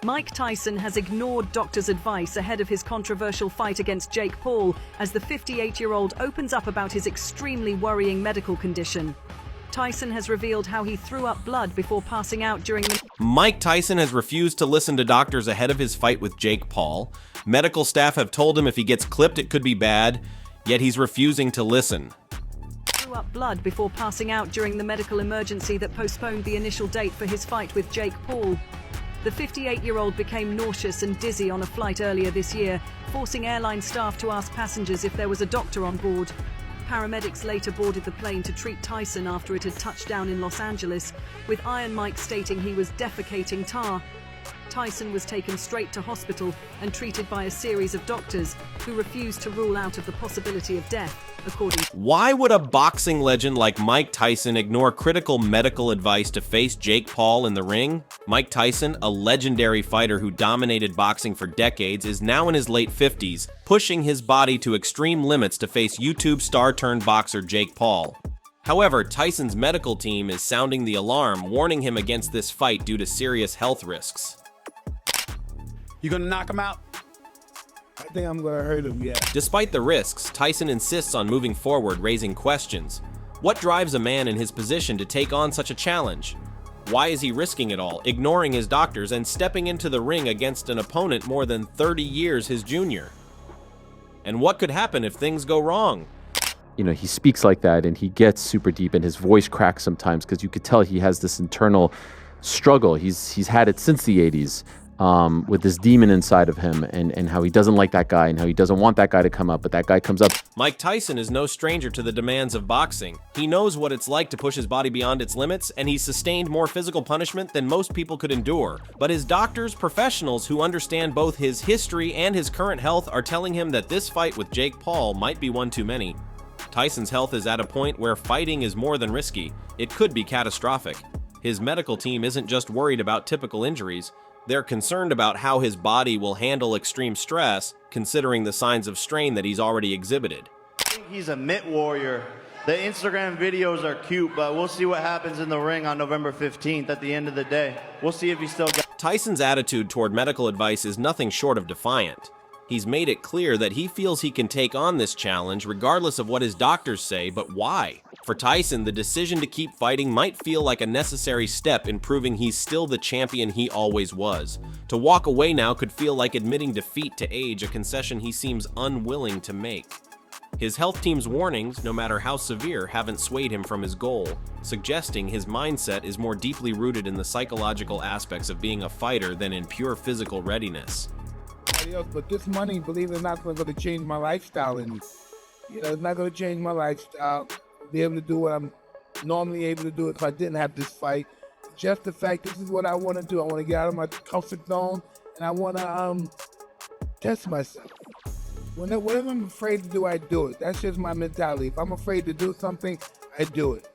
Mike Tyson has ignored doctors' advice ahead of his controversial fight against Jake Paul as the 58-year-old opens up about his extremely worrying medical condition. Tyson has revealed how he threw up blood before passing out during the... Mike Tyson has refused to listen to doctors ahead of his fight with Jake Paul. Medical staff have told him if he gets clipped, it could be bad, yet he's refusing to listen. Threw up blood before passing out during the medical emergency that postponed the initial date for his fight with Jake Paul. The 58-year-old became nauseous and dizzy on a flight earlier this year, forcing airline staff to ask passengers if there was a doctor on board. Paramedics later boarded the plane to treat Tyson after it had touched down in Los Angeles, with Iron Mike stating he was defecating tar. Tyson was taken straight to hospital and treated by a series of doctors who refused to rule out of the possibility of death, according to... Why would a boxing legend like Mike Tyson ignore critical medical advice to face Jake Paul in the ring? Mike Tyson, a legendary fighter who dominated boxing for decades, is now in his late 50s, pushing his body to extreme limits to face YouTube star-turned-boxer Jake Paul. However, Tyson's medical team is sounding the alarm, warning him against this fight due to serious health risks. You gonna knock him out? I think I'm gonna hurt him, yeah. Despite the risks, Tyson insists on moving forward, raising questions. What drives a man in his position to take on such a challenge? Why is he risking it all, ignoring his doctors, and stepping into the ring against an opponent more than 30 years his junior? And what could happen if things go wrong? You know, he speaks like that and he gets super deep and his voice cracks sometimes because you could tell he has this internal struggle. He's had it since the 80s. With this demon inside of him and how he doesn't like that guy and how he doesn't want that guy to come up, but that guy comes up. Mike Tyson is no stranger to the demands of boxing. He knows what it's like to push his body beyond its limits, and he's sustained more physical punishment than most people could endure. But his doctors, professionals who understand both his history and his current health are telling him that this fight with Jake Paul might be one too many. Tyson's health is at a point where fighting is more than risky. It could be catastrophic. His medical team isn't just worried about typical injuries. They're concerned about how his body will handle extreme stress, considering the signs of strain that he's already exhibited. I think he's a mitt warrior. The Instagram videos are cute, but we'll see what happens in the ring on November 15th at the end of the day. We'll see if he still got... Tyson's attitude toward medical advice is nothing short of defiant. He's made it clear that he feels he can take on this challenge regardless of what his doctors say, but why? For Tyson, the decision to keep fighting might feel like a necessary step in proving he's still the champion he always was. To walk away now could feel like admitting defeat to age, a concession he seems unwilling to make. His health team's warnings, no matter how severe, haven't swayed him from his goal, suggesting his mindset is more deeply rooted in the psychological aspects of being a fighter than in pure physical readiness. But this money, believe it or not, is going to change my lifestyle. And it's not going to change my lifestyle. Be able to do what I'm normally able to do if I didn't have this fight. Just the fact this is what I want to do. I want to get out of my comfort zone, and I want to test myself. Whatever I'm afraid to do, I do it. That's just my mentality. If I'm afraid to do something, I do it.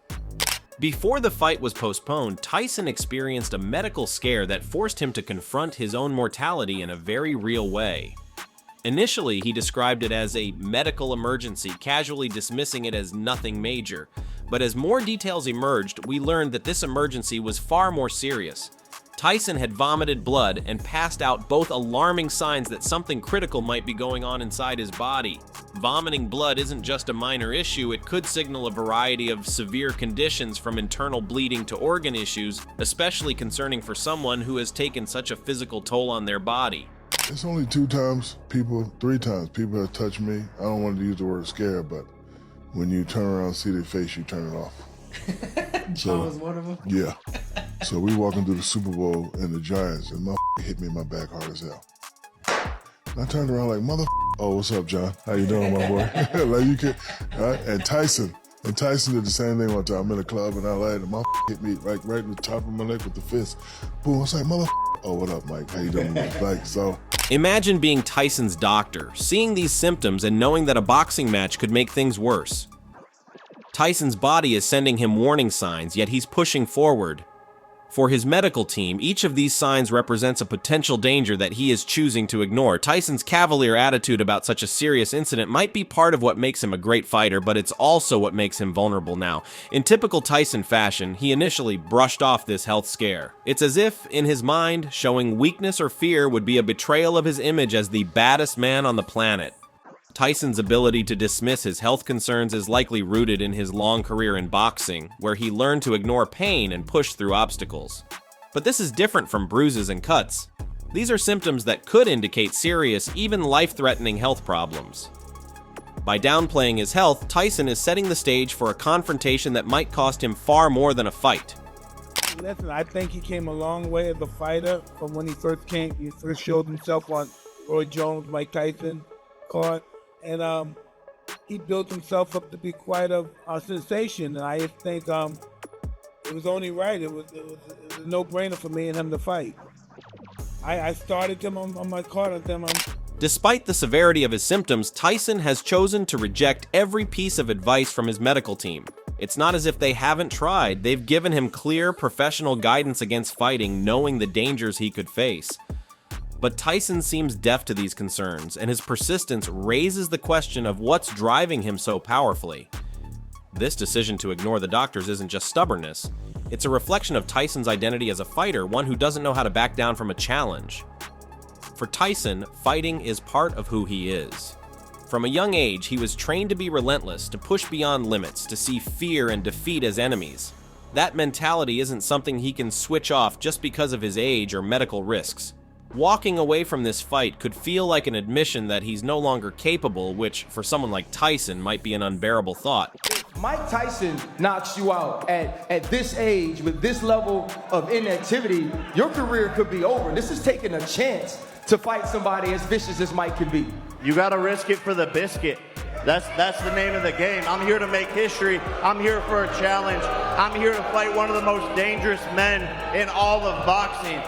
Before the fight was postponed, Tyson experienced a medical scare that forced him to confront his own mortality in a very real way. Initially, he described it as a medical emergency, casually dismissing it as nothing major. But as more details emerged, we learned that this emergency was far more serious. Tyson had vomited blood and passed out, both alarming signs that something critical might be going on inside his body. Vomiting blood isn't just a minor issue, it could signal a variety of severe conditions from internal bleeding to organ issues, especially concerning for someone who has taken such a physical toll on their body. It's only 3 times people have touched me. I don't want to use the word scare, but when you turn around and see their face, you turn it off. John was one of them? Yeah. So we walking through the Super Bowl and the Giants, and my hit me in my back hard as hell. And I turned around like, oh, what's up, John? How you doing, my boy? Like you can, right? And Tyson did the same thing one time. I'm in a club in LA, and my hit me right in the top of my neck with the fist. Boom, I was like, oh, what up, Mike? How you doing? Like, so. Imagine being Tyson's doctor, seeing these symptoms and knowing that a boxing match could make things worse. Tyson's body is sending him warning signs, yet he's pushing forward. For his medical team, each of these signs represents a potential danger that he is choosing to ignore. Tyson's cavalier attitude about such a serious incident might be part of what makes him a great fighter, but it's also what makes him vulnerable now. In typical Tyson fashion, he initially brushed off this health scare. It's as if, in his mind, showing weakness or fear would be a betrayal of his image as the baddest man on the planet. Tyson's ability to dismiss his health concerns is likely rooted in his long career in boxing, where he learned to ignore pain and push through obstacles. But this is different from bruises and cuts. These are symptoms that could indicate serious, even life-threatening health problems. By downplaying his health, Tyson is setting the stage for a confrontation that might cost him far more than a fight. Listen, I think he came a long way as a fighter from when he first showed himself on Roy Jones, Mike Tyson card. And he built himself up to be quite a sensation. And I just think it was only right. It was a no-brainer for me and him to fight. I started him on my card with him. Despite the severity of his symptoms, Tyson has chosen to reject every piece of advice from his medical team. It's not as if they haven't tried. They've given him clear, professional guidance against fighting, knowing the dangers he could face. But Tyson seems deaf to these concerns, and his persistence raises the question of what's driving him so powerfully. This decision to ignore the doctors isn't just stubbornness. It's a reflection of Tyson's identity as a fighter, one who doesn't know how to back down from a challenge. For Tyson, fighting is part of who he is. From a young age, he was trained to be relentless, to push beyond limits, to see fear and defeat as enemies. That mentality isn't something he can switch off just because of his age or medical risks. Walking away from this fight could feel like an admission that he's no longer capable, which, for someone like Tyson, might be an unbearable thought. If Mike Tyson knocks you out at this age, with this level of inactivity, your career could be over. This is taking a chance to fight somebody as vicious as Mike can be. You gotta risk it for the biscuit. That's the name of the game. I'm here to make history. I'm here for a challenge. I'm here to fight one of the most dangerous men in all of boxing.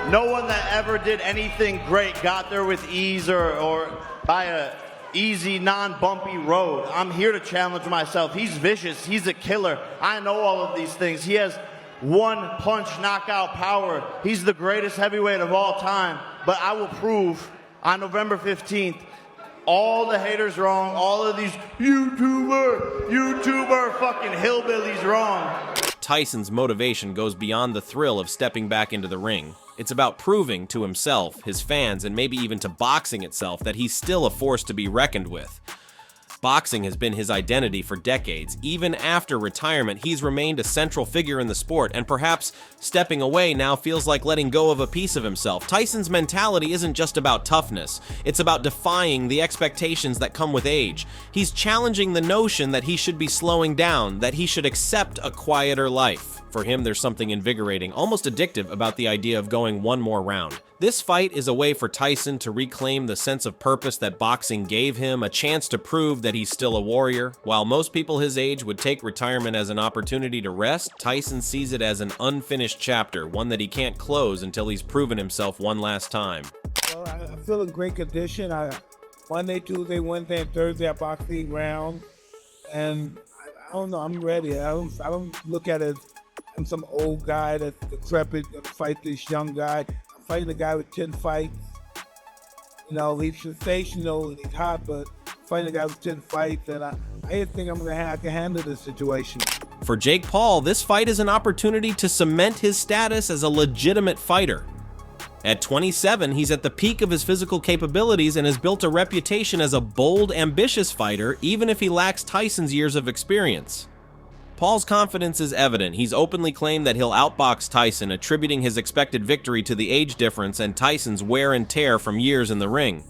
No one that ever did anything great got there with ease or by a easy, non-bumpy road. I'm here to challenge myself. He's vicious. He's a killer. I know all of these things. He has one-punch knockout power. He's the greatest heavyweight of all time. But I will prove on November 15th, all the haters wrong, all of these YouTuber fucking hillbillies wrong. Tyson's motivation goes beyond the thrill of stepping back into the ring. It's about proving to himself, his fans, and maybe even to boxing itself that he's still a force to be reckoned with. Boxing has been his identity for decades. Even after retirement, he's remained a central figure in the sport, and perhaps stepping away now feels like letting go of a piece of himself. Tyson's mentality isn't just about toughness. It's about defying the expectations that come with age. He's challenging the notion that he should be slowing down, that he should accept a quieter life. For him, there's something invigorating, almost addictive about the idea of going one more round. This fight is a way for Tyson to reclaim the sense of purpose that boxing gave him, a chance to prove that he's still a warrior. While most people his age would take retirement as an opportunity to rest, Tyson sees it as an unfinished chapter, one that he can't close until he's proven himself one last time. Well, I feel in great condition. Monday, Tuesday, Wednesday, and Thursday I box 8 rounds, and I don't know. I'm ready. I don't look at it as I'm some old guy that's decrepit gonna fight this young guy. I'm fighting a guy with 10 fights. You know, he's sensational and he's hot, but fighting a guy with 10 fights, and I think I can handle this situation. For Jake Paul, this fight is an opportunity to cement his status as a legitimate fighter. At 27, he's at the peak of his physical capabilities and has built a reputation as a bold, ambitious fighter, even if he lacks Tyson's years of experience. Paul's confidence is evident. He's openly claimed that he'll outbox Tyson, attributing his expected victory to the age difference and Tyson's wear and tear from years in the ring.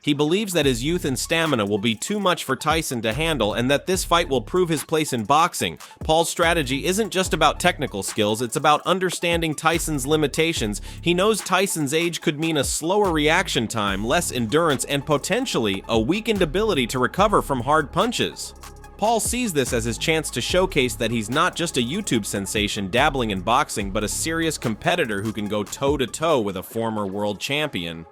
He believes that his youth and stamina will be too much for Tyson to handle and that this fight will prove his place in boxing. Paul's strategy isn't just about technical skills, it's about understanding Tyson's limitations. He knows Tyson's age could mean a slower reaction time, less endurance, and potentially a weakened ability to recover from hard punches. Paul sees this as his chance to showcase that he's not just a YouTube sensation dabbling in boxing, but a serious competitor who can go toe-to-toe with a former world champion.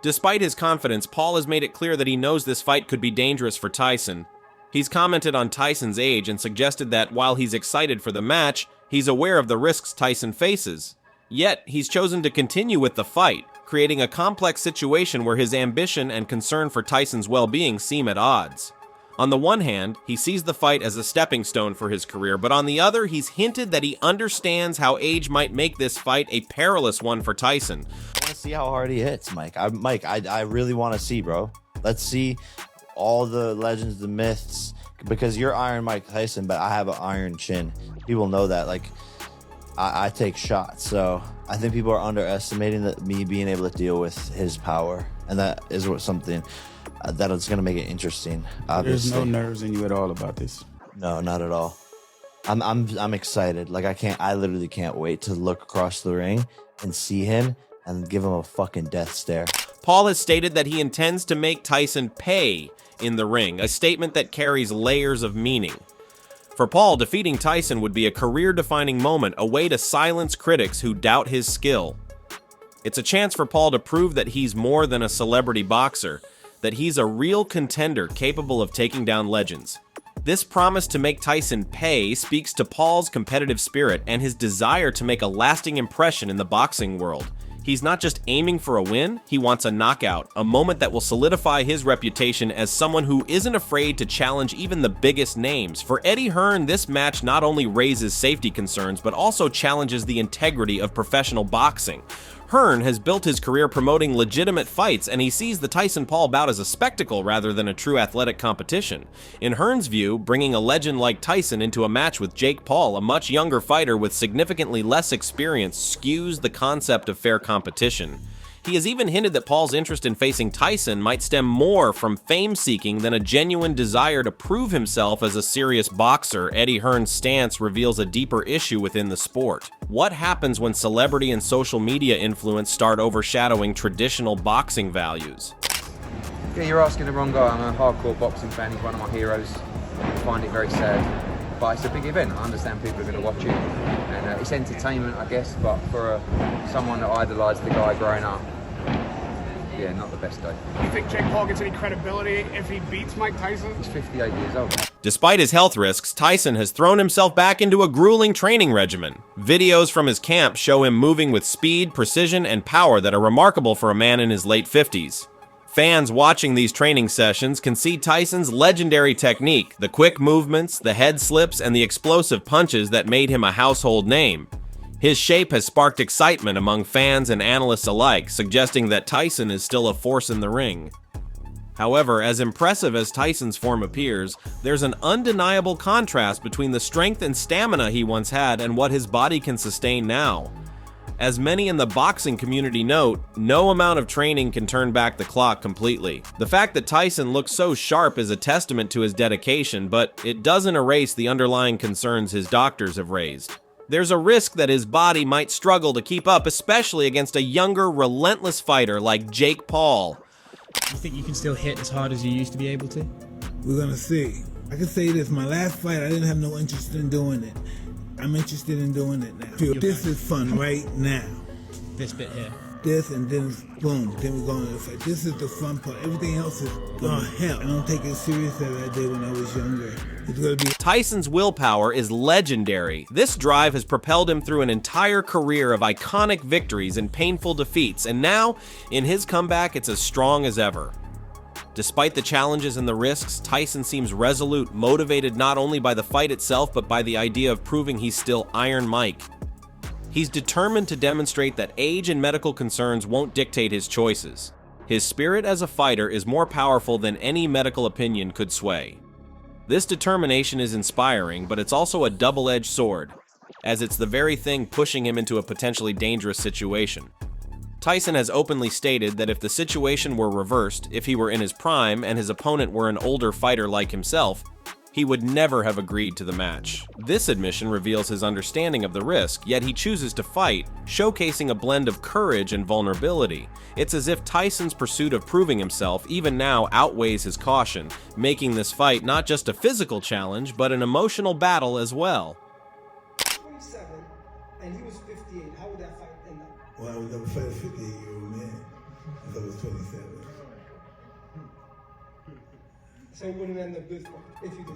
Despite his confidence, Paul has made it clear that he knows this fight could be dangerous for Tyson. He's commented on Tyson's age and suggested that while he's excited for the match, He's aware of the risks Tyson faces, yet he's chosen to continue with the fight, creating a complex situation where his ambition and concern for Tyson's well-being seem at odds. On the one hand, he sees the fight as a stepping stone for his career, but on the other, he's hinted that he understands how age might make this fight a perilous one for Tyson. I want to see how hard he hits, Mike. I really want to see, bro. Let's see all the legends, the myths, because you're Iron Mike Tyson, but I have an iron chin. People know that. Like, I take shots, so I think people are underestimating me being able to deal with his power, and that is something that is going to make it interesting. Obviously, there's no nerves in you at all about this. No, not at all. I'm excited. Like, I literally can't wait to look across the ring and see him and give him a fucking death stare. Paul has stated that he intends to make Tyson pay in the ring, a statement that carries layers of meaning. For Paul, defeating Tyson would be a career-defining moment, a way to silence critics who doubt his skill. It's a chance for Paul to prove that he's more than a celebrity boxer, that he's a real contender capable of taking down legends. This promise to make Tyson pay speaks to Paul's competitive spirit and his desire to make a lasting impression in the boxing world. He's not just aiming for a win, he wants a knockout, a moment that will solidify his reputation as someone who isn't afraid to challenge even the biggest names. For Eddie Hearn, this match not only raises safety concerns, but also challenges the integrity of professional boxing. Hearn has built his career promoting legitimate fights, and he sees the Tyson-Paul bout as a spectacle rather than a true athletic competition. In Hearn's view, bringing a legend like Tyson into a match with Jake Paul, a much younger fighter with significantly less experience, skews the concept of fair competition. He has even hinted that Paul's interest in facing Tyson might stem more from fame-seeking than a genuine desire to prove himself as a serious boxer. Eddie Hearn's stance reveals a deeper issue within the sport. What happens when celebrity and social media influence start overshadowing traditional boxing values? Yeah, you're asking the wrong guy. I'm a hardcore boxing fan. He's one of my heroes. I find it very sad. But it's a big event. I understand people are going to watch it. And it's entertainment, I guess. But for someone that idolised the guy growing up, yeah, not the best day. Do you think Jake Paul gets any credibility if he beats Mike Tyson? He's 58 years old. Despite his health risks, Tyson has thrown himself back into a grueling training regimen. Videos from his camp show him moving with speed, precision, and power that are remarkable for a man in his late 50s. Fans watching these training sessions can see Tyson's legendary technique, the quick movements, the head slips, and the explosive punches that made him a household name. His shape has sparked excitement among fans and analysts alike, suggesting that Tyson is still a force in the ring. However, as impressive as Tyson's form appears, there's an undeniable contrast between the strength and stamina he once had and what his body can sustain now. As many in the boxing community note, no amount of training can turn back the clock completely. The fact that Tyson looks so sharp is a testament to his dedication, but it doesn't erase the underlying concerns his doctors have raised. There's a risk that his body might struggle to keep up, especially against a younger, relentless fighter like Jake Paul. You think you can still hit as hard as you used to be able to? We're gonna see. I can say this, my last fight, I didn't have no interest in doing it. I'm interested in doing it now. This is fun right now. This bit here. This and then boom, then we're going to the fight. This is the fun part. Everything else is, oh hell, I don't take it serious as I did when I was younger. It's gonna be. Tyson's willpower is legendary. This drive has propelled him through an entire career of iconic victories and painful defeats, and now, in his comeback, it's as strong as ever. Despite the challenges and the risks, Tyson seems resolute, motivated not only by the fight itself, but by the idea of proving he's still Iron Mike. He's determined to demonstrate that age and medical concerns won't dictate his choices. His spirit as a fighter is more powerful than any medical opinion could sway. This determination is inspiring, but it's also a double-edged sword, as it's the very thing pushing him into a potentially dangerous situation. Tyson has openly stated that if the situation were reversed, if he were in his prime and his opponent were an older fighter like himself, he would never have agreed to the match. This admission reveals his understanding of the risk, yet he chooses to fight, showcasing a blend of courage and vulnerability. It's as if Tyson's pursuit of proving himself even now outweighs his caution, making this fight not just a physical challenge, but an emotional battle as well. 27, and he was 58. How would that fight end up? Well, I would never fight a 58-year-old man if I was 27. So it wouldn't end up good if you did.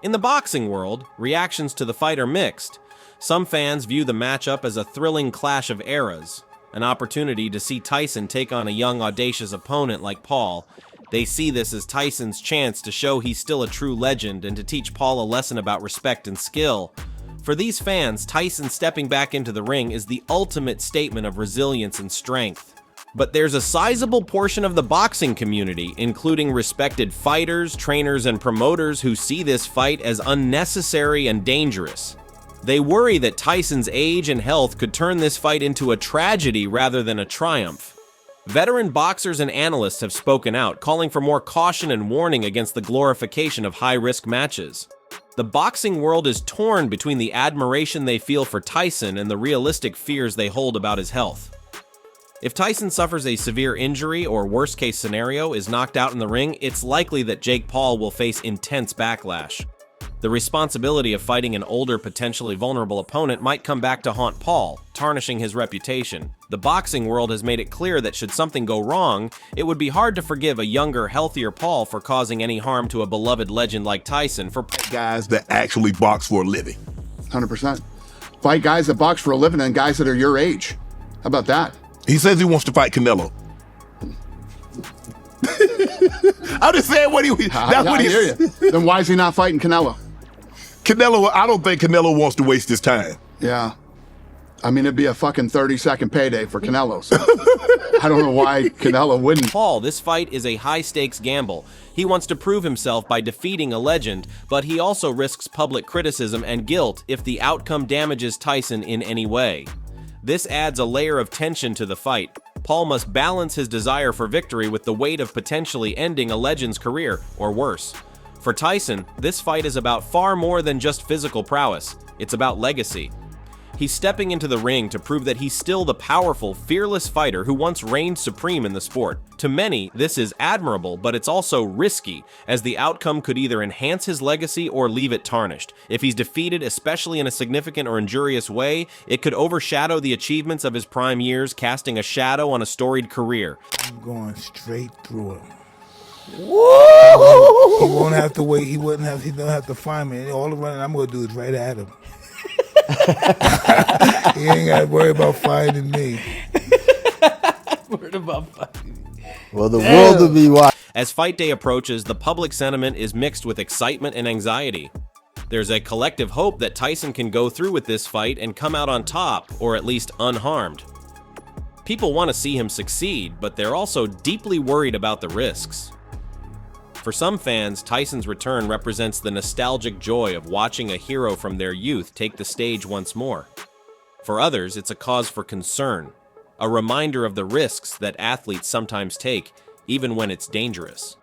No. In the boxing world, reactions to the fight are mixed. Some fans view the matchup as a thrilling clash of eras, an opportunity to see Tyson take on a young, audacious opponent like Paul. They see this as Tyson's chance to show he's still a true legend and to teach Paul a lesson about respect and skill. For these fans, Tyson stepping back into the ring is the ultimate statement of resilience and strength. But there's a sizable portion of the boxing community, including respected fighters, trainers, and promoters who see this fight as unnecessary and dangerous. They worry that Tyson's age and health could turn this fight into a tragedy rather than a triumph. Veteran boxers and analysts have spoken out, calling for more caution and warning against the glorification of high-risk matches. The boxing world is torn between the admiration they feel for Tyson and the realistic fears they hold about his health. If Tyson suffers a severe injury or worst-case scenario is knocked out in the ring, it's likely that Jake Paul will face intense backlash. The responsibility of fighting an older, potentially vulnerable opponent might come back to haunt Paul, tarnishing his reputation. The boxing world has made it clear that should something go wrong, it would be hard to forgive a younger, healthier Paul for causing any harm to a beloved legend like Tyson. For guys that actually box for a living. 100%. Fight guys that box for a living and guys that are your age. How about that? He says he wants to fight Canelo. I'm just saying what he. That's what he. Hear you. Then why is he not fighting Canelo? Canelo, I don't think Canelo wants to waste his time. Yeah. I mean, it'd be a fucking 30-second payday for Canelo. So I don't know why Canelo wouldn't. Paul, this fight is a high-stakes gamble. He wants to prove himself by defeating a legend, but he also risks public criticism and guilt if the outcome damages Tyson in any way. This adds a layer of tension to the fight. Paul must balance his desire for victory with the weight of potentially ending a legend's career, or worse. For Tyson, this fight is about far more than just physical prowess. It's about legacy. He's stepping into the ring to prove that he's still the powerful, fearless fighter who once reigned supreme in the sport. To many, this is admirable, but it's also risky, as the outcome could either enhance his legacy or leave it tarnished. If he's defeated, especially in a significant or injurious way, it could overshadow the achievements of his prime years, casting a shadow on a storied career. I'm going straight through him. Woo! He won't have to wait. He don't have to find me. All the running I'm gonna do is right at him. He ain't got to worry about finding me. Worried about finding me. Well, the world will be watching. As fight day approaches, the public sentiment is mixed with excitement and anxiety. There's a collective hope that Tyson can go through with this fight and come out on top, or at least unharmed. People want to see him succeed, but they're also deeply worried about the risks. For some fans, Tyson's return represents the nostalgic joy of watching a hero from their youth take the stage once more. For others, it's a cause for concern, a reminder of the risks that athletes sometimes take, even when it's dangerous.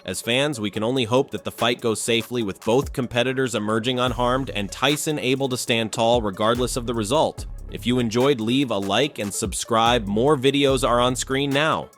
As fans, we can only hope that the fight goes safely with both competitors emerging unharmed and Tyson able to stand tall regardless of the result. If you enjoyed, leave a like and subscribe. More videos are on screen now.